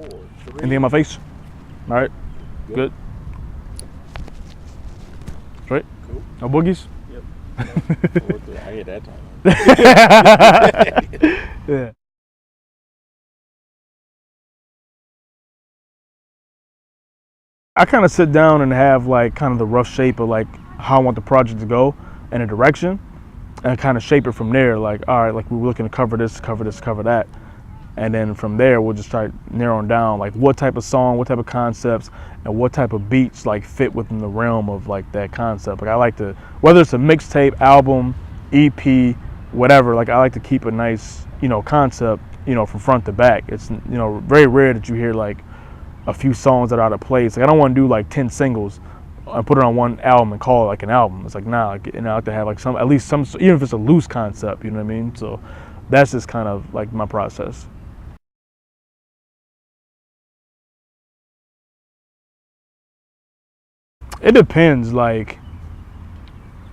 Anything in my face? All right. Good. Straight? Cool. No boogies? Yep. I hit that time. Yeah. I kind of sit down and have like kind of the rough shape of like how I want the project to go and a direction, and kind of shape it from there. Like, all right, like we're looking to cover this, cover this, cover that. And then from there, we'll just start narrowing down like what type of song, what type of concepts, and what type of beats like fit within the realm of like that concept. Like I like to, whether it's a mixtape, album, EP, whatever, like I like to keep a nice, concept, from front to back. It's, very rare that you hear like a few songs that are out of place. Like I don't want to do like 10 singles and put it on one album and call it like an album. It's like, nah, like, I have to have like some, at least some, even if it's a loose concept, you know what I mean? So that's just kind of like my process. It depends, like,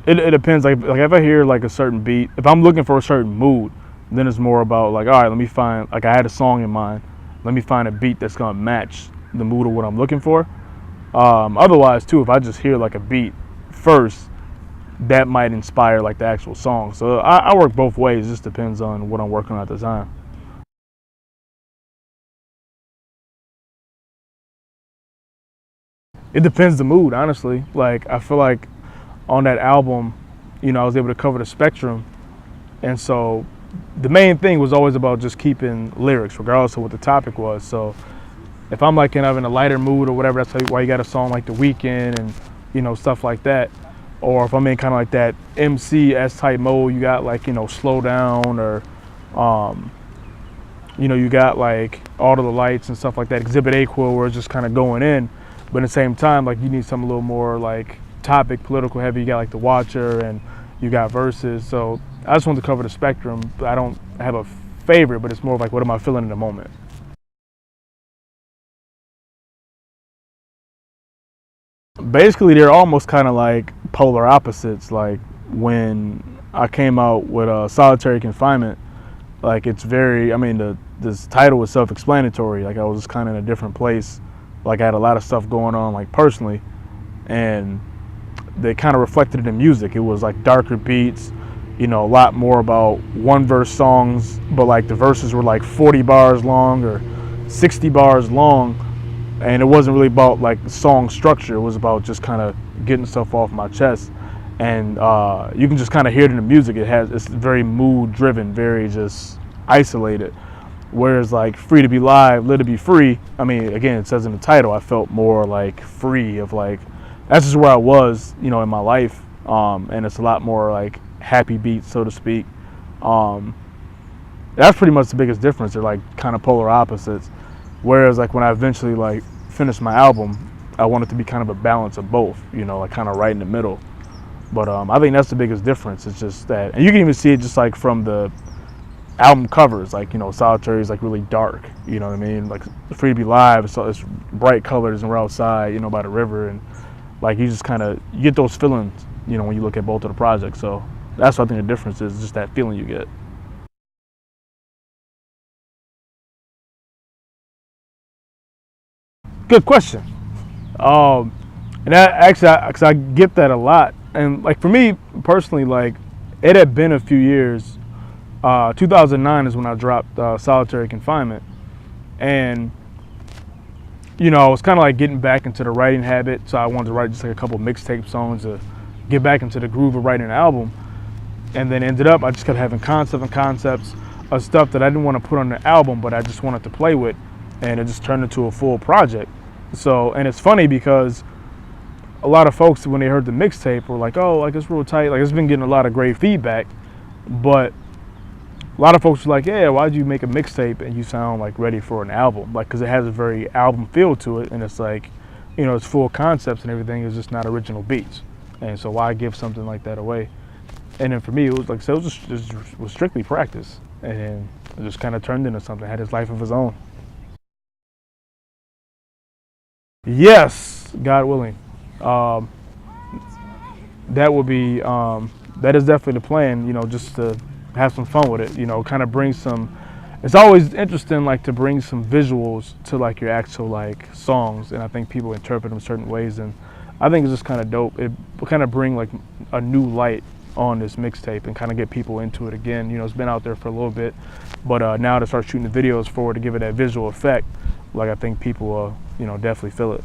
it depends, like if I hear like a certain beat, if I'm looking for a certain mood, then it's more about like, all right, let me find, like I had a song in mind, let me find a beat that's gonna match the mood of what I'm looking for. Otherwise too, if I just hear like a beat first, that might inspire like the actual song. So I work both ways, it just depends on what I'm working on at the time. It depends the mood, honestly. Like I feel like on that album, I was able to cover the spectrum, and so the main thing was always about just keeping lyrics, regardless of what the topic was. So if I'm like kind of in a lighter mood or whatever, that's why you got a song like The Weeknd and stuff like that. Or if I'm in kind of like that MCS type mode, you got like Slow Down, or you got like All of the Lights and stuff like that. Exhibit A-Quil, where it's just kind of going in. But at the same time, like you need something a little more like topic, political heavy. You got like The Watcher and you got Verses. So I just want to cover the spectrum. I don't have a favorite, but it's more like what am I feeling in the moment. Basically, they're almost kind of like polar opposites. Like when I came out with Solitary Confinement, like it's very, this title was self-explanatory. Like I was just kind of in a different place. Like I had a lot of stuff going on like personally, and they kind of reflected it in music. It was like darker beats, a lot more about one verse songs, but like the verses were like 40 bars long or 60 bars long, and it wasn't really about like song structure. It was about just kind of getting stuff off my chest, and you can just kind of hear it in the music. It's very mood driven, very just isolated. Whereas like Free to Be Live, Live to Be Free, again, it says in the title, I felt more like free of like, that's just where I was, in my life. And it's a lot more like happy beats, so to speak. That's pretty much the biggest difference. They're like kind of polar opposites. Whereas like when I eventually like finished my album, I wanted to be kind of a balance of both, like kind of right in the middle. But I think that's the biggest difference. It's just that, and you can even see it just like from the album covers, like Solitary is like really dark, you know what I mean, like Free to Be Live, so it's bright colors and we're outside, by the river, and like you just kind of get those feelings, when you look at both of the projects. So that's what I think the difference is, just that feeling you get. Good question. And that actually, because I get that a lot, and like for me personally, like it had been a few years. 2009 is when I dropped Solitary Confinement, and I was kind of like getting back into the writing habit, so I wanted to write just like a couple mixtape songs to get back into the groove of writing an album. And then ended up I just kept having concepts of stuff that I didn't want to put on the album, but I just wanted to play with, and it just turned into a full project. So, and it's funny because a lot of folks, when they heard the mixtape, were like, oh, like it's real tight, like it's been getting a lot of great feedback, but a lot of folks were like, yeah, why'd you make a mixtape and you sound like ready for an album? Like, because it has a very album feel to it, and it's like, it's full concepts and everything, it's just not original beats. And so why give something like that away? And then for me, it was like, so it was strictly practice. And then it just kind of turned into something, had its life of its own. Yes, God willing. That would be, that is definitely the plan, just to have some fun with it, kind of bring some, it's always interesting like to bring some visuals to like your actual like songs, and I think people interpret them certain ways, and I think it's just kind of dope. It will kind of bring like a new light on this mixtape and kind of get people into it again. You know, it's been out there for a little bit, but now to start shooting the videos for it to give it that visual effect, like I think people you know, definitely feel it.